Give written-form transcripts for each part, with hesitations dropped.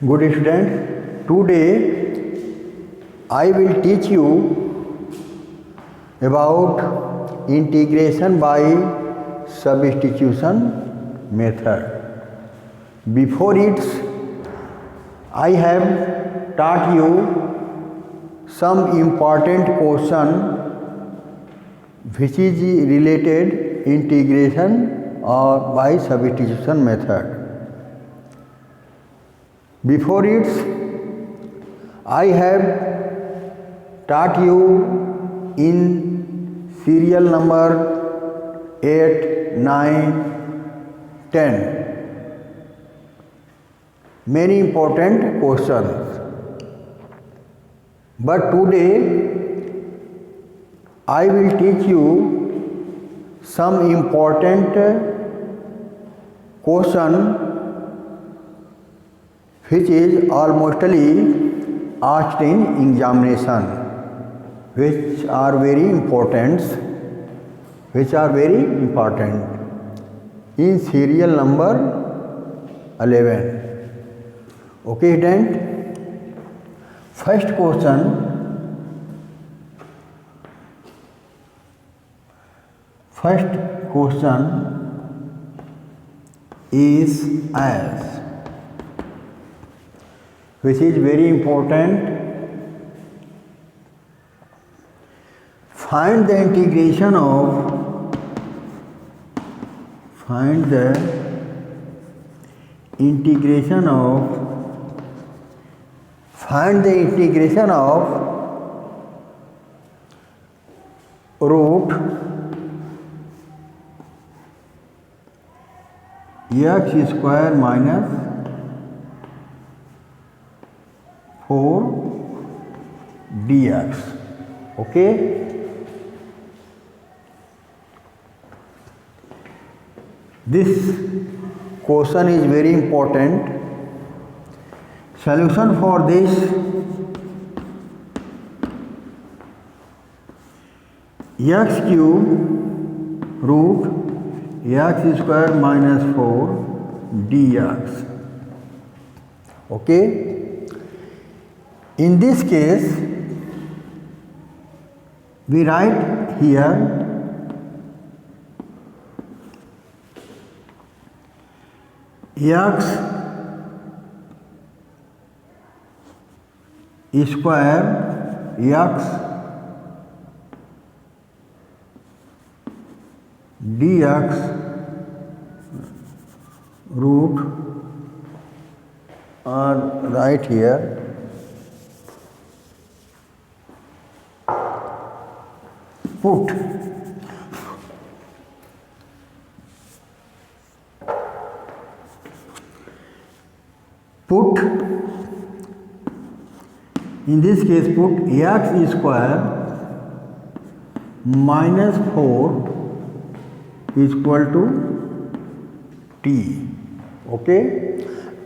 Good students, today I will teach you about integration by substitution method. Before it, I have taught you some important question which is related integration or by substitution method. Before it, I have taught you in serial number 8, 9, 10 many important questions. But today I will teach you some important question which is almostly asked in examination, which are very important in serial number 11. Okay, student. First question is as, which is very important. Find the integration of root x square minus 4 dx. Okay. This question is very important. Solution for this: x cube root x square minus 4 dx. Okay. In this case, we write here x square x dx root, or right here put in this case put x square minus 4 is equal to t. Okay,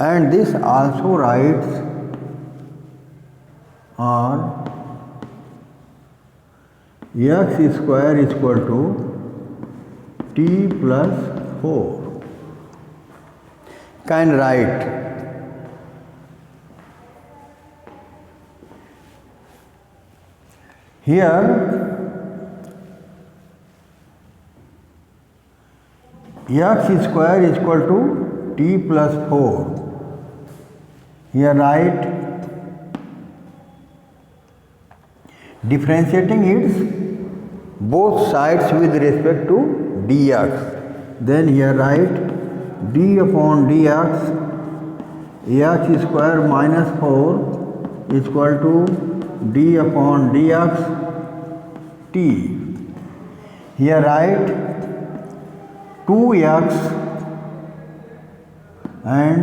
and this also writes on x square is equal to t plus 4. Can write here x square is equal to t plus 4. Here write differentiating its both sides with respect to dx. Then here write d upon dx x square minus 4 is equal to d upon dx t. Here write 2x and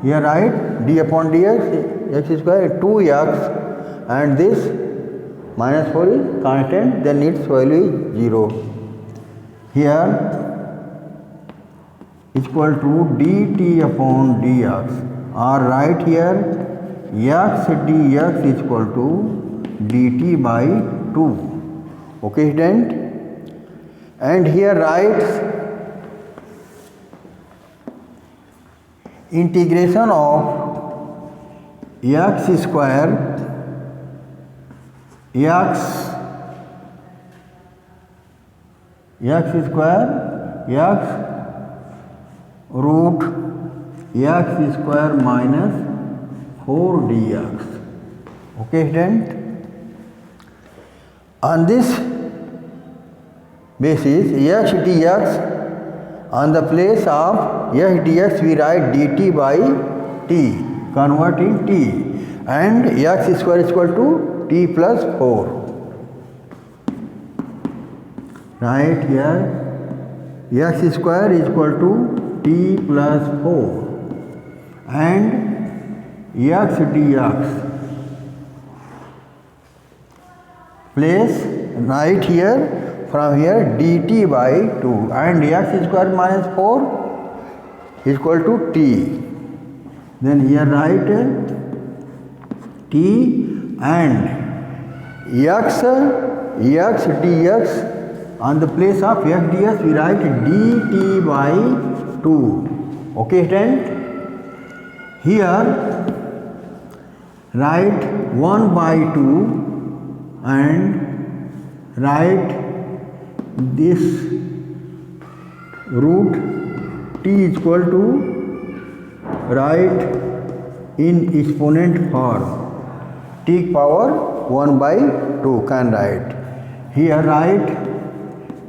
here write d upon dx x square 2x, and this minus 4 is constant, then its value is 0. Here is equal to dt upon dx, or right here x dx is equal to dt by 2. Okay, student. And here writes integration of x square x square x root x square minus 4 dx. Okay, student? On this basis, x dx, on the place of x dx we write dt by t, convert in t, and x square is equal to t plus 4. Right here x square is equal to t plus 4 and x dx. Place right here, from here dt by 2 and x square minus 4 is equal to t. Then here write t and x dx. On the place of x dx we write dt by 2. Okay, student? Here write 1 by 2 and write this root t is equal to, write in exponent form, t power 1 by 2 can write. Here write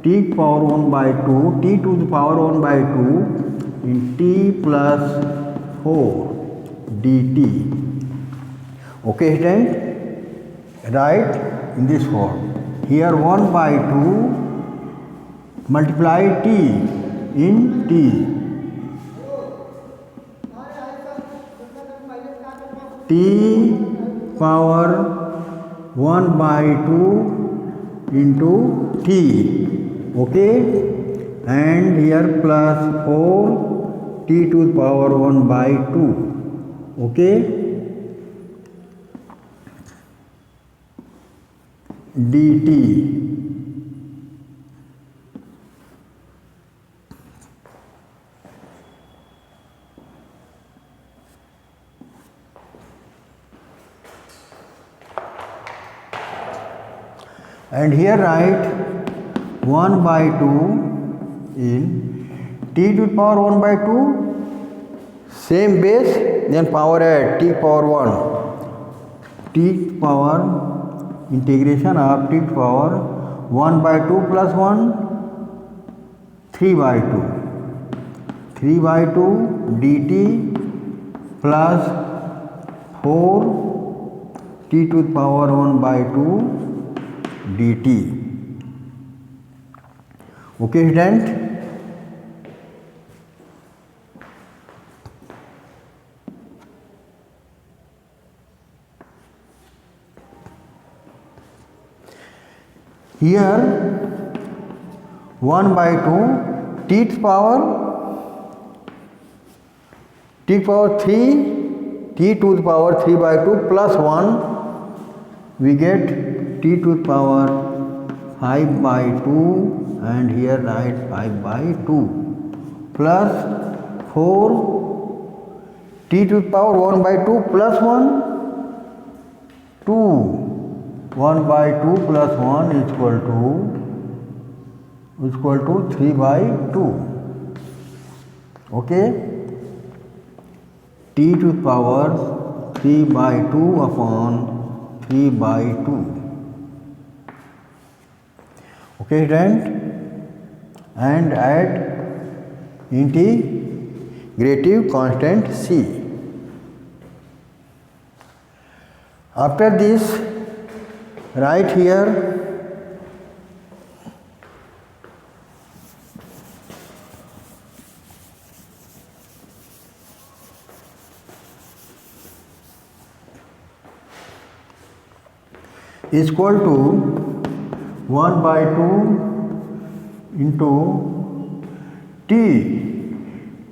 t power 1 by 2, t to the power 1 by 2 in t plus 4 dt. Okay, student? Write in this form. Here 1 by 2 multiply t in t. T power 1 by 2 into t. Okay, and here plus 4 t to the power 1 by 2. Okay, dt. And here write 1 by 2 in t to the power 1 by 2, same base, then power add t power 1, t power integration of t power 1 by 2 plus 1, 3 by 2, 3 by 2 dt plus 4 t to the power 1 by 2 dt. Okay, student? Here 1 by 2 t to power 3, t to the power 3 by 2 plus 1, we get t to the power 5 by 2 and here write 5 by 2 plus 4 t to the power 1 by 2 plus 1, 2. 1 by 2 plus 1 is equal to 3 by 2. Okay, t to the power 3 by 2 upon 3 by 2. Okay, student? And add integrative constant c. After this, write here is equal to 1 by 2 into t.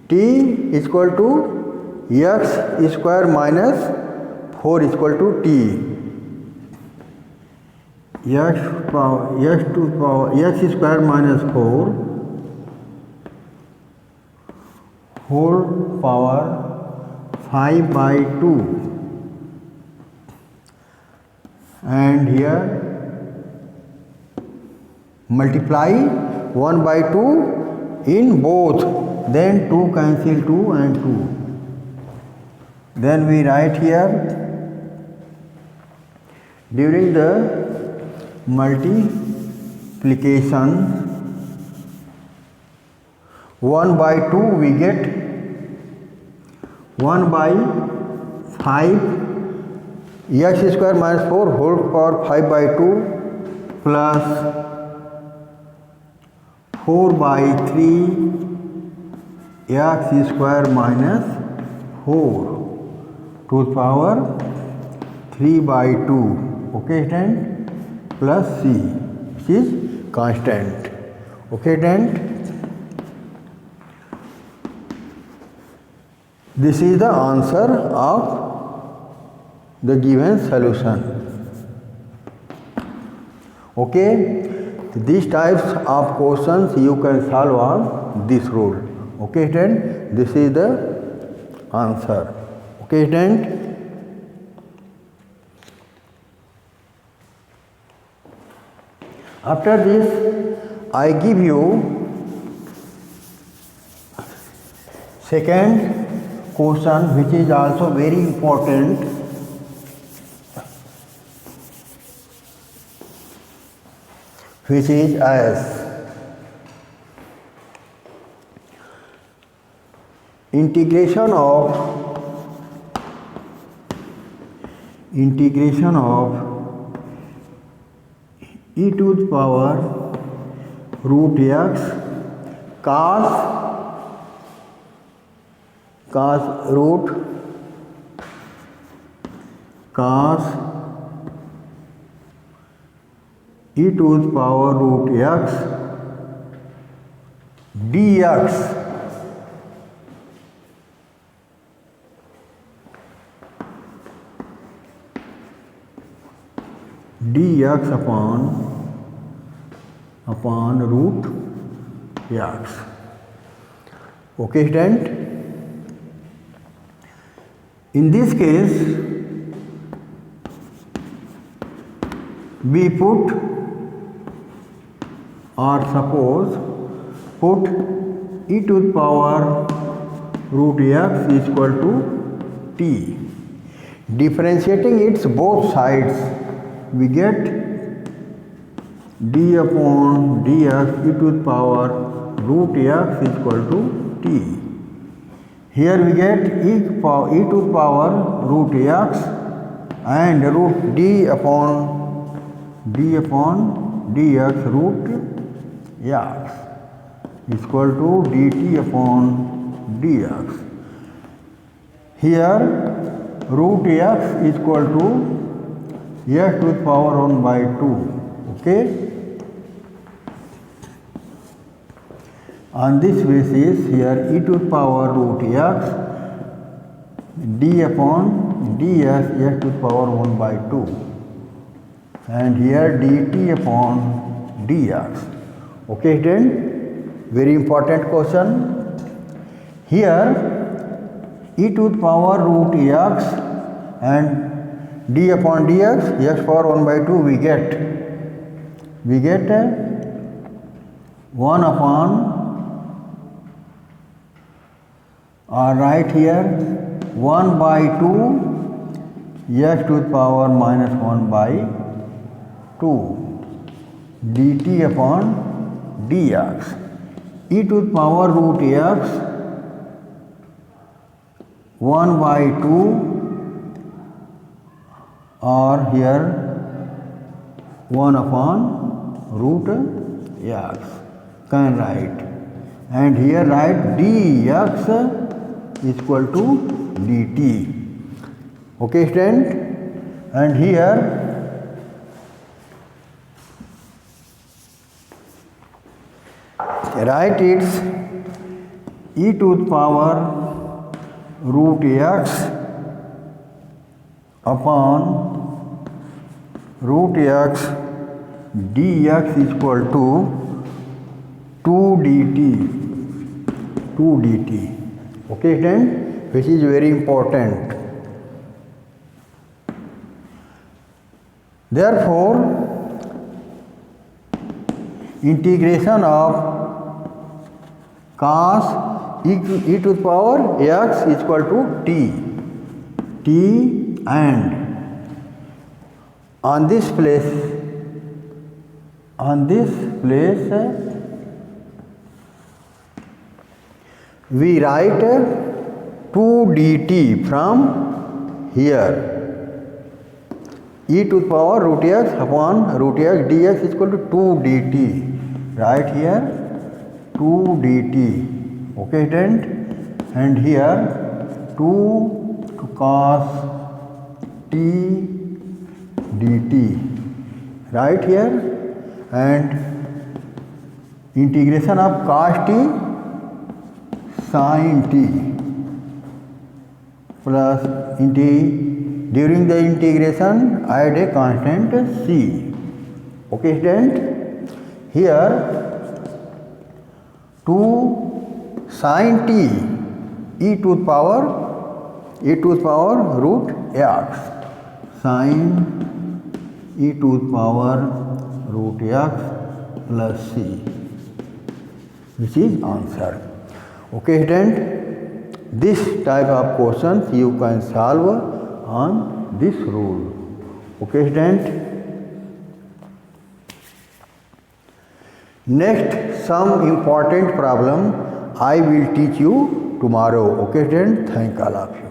T is equal to x square minus 4 is equal to t. X square minus 4 whole power 5 by 2 and here multiply 1 by 2 in both, then 2 cancel 2 and 2. Then we write here during the multiplication 1 by 2 we get 1 by 5 x square minus 4 whole power 5 by 2 plus 4 by 3 x square minus 4 to the power 3 by 2. Okay, then plus c, which is constant. Okay, then this is the answer of the given solution. Okay, these types of questions you can solve on this rule. Okay, then this is the answer. Okay, then after this I give you second question, which is also very important. Which is as integration of e to the power root x cos e to the power root x dx upon root x. Okay, student. In this case we put or suppose put e to the power root x is equal to t. Differentiating its both sides we get d upon dx e to the power root x is equal to t. Here we get e to the power root x and root d upon dx root x is equal to dt upon dx. Here root x is equal to x to the power 1 by 2. Okay. On this basis here e to the power root x d upon dx x to the power 1 by 2 and here dt upon dx. Okay, then very important question. Here e to the power root x and d upon dx x power 1 by 2 we get 1 upon or right here 1 by 2 x to the power minus 1 by 2 dt upon dx e to the power root x 1 by 2 or here 1 upon root x can write, and here write dx is equal to dt. Okay, student, and here write its e to the power root x upon root x dx is equal to 2 dt. Okay, then which is very important. Therefore, integration of cos e to the power x is equal to t, and on this place we write 2 dt from here. E to the power root x upon root x dx is equal to 2 dt. Right here 2 dt. Okay, student? And here 2 cos t dt. Right here, and integration of cos t sin t plus during the integration add a constant c. Okay, student? Here 2 sin t e to the power root x sin e to the power root x plus c. This is answer. Okay, student? This type of questions you can solve on this rule. Okay, student? Next, some important problem I will teach you tomorrow. Okay, student? Thank all of you.